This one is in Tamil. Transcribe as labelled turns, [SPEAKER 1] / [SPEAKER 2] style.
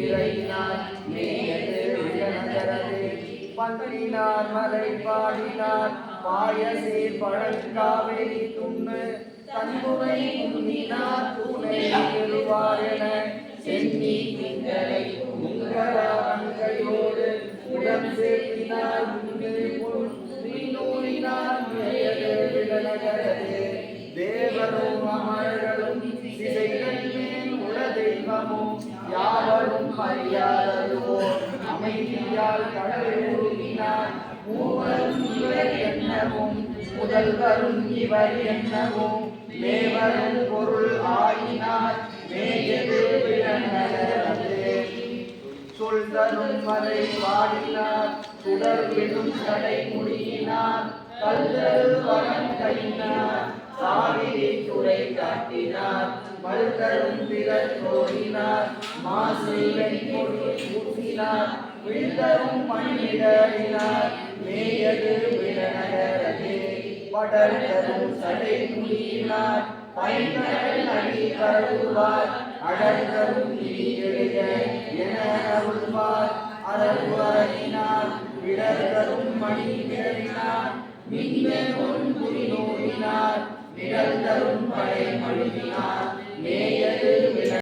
[SPEAKER 1] இறையினார் மேயது விழநகரது பந்தினார் மலை பாடினார் பாயசே பழங்காவேரி துண்ணு தன்முறை உண்ணினார் துணை பெறுவாரென சென்னி திங்களை உங்களாங்கையோடு உடன் சேர்த்தினார் நூறினார் மேயது விழநகரது தேவரும் அமர்களும் திசைகள் மேல் உல தெய்வமும் யாவரும் அறியாததுவோ அமைதியால் கடல் உருவினார் மூவரும் இவர் என்னவும் முதல்வரும் இவர் என்னவும் தேவரும் பொருள் ஆயினார் மேயது விழநகரது சொல் தரும் மலை பாடினார் சுடர் விடும் கடை முடியினார் கல்தரு வரம் கையினார் காவிரி துறை காட்டினார் மல்தரும் பிறர் கோரினார் மாசிலை ஊசினார் விழுதரும் மண்ணிடறினார் மேயது விழநகரது படர்தரும் சடை முடியினார் பைங்கடல் அடி கருவார் அடர்தரும் எழுக என அருள்வார் அரவு அறகினார் விடர்தரும் மணி விடறினார் மின்மேல் ஒன்புரி நோடினார் நிழல் தரும் படை மழுவினார்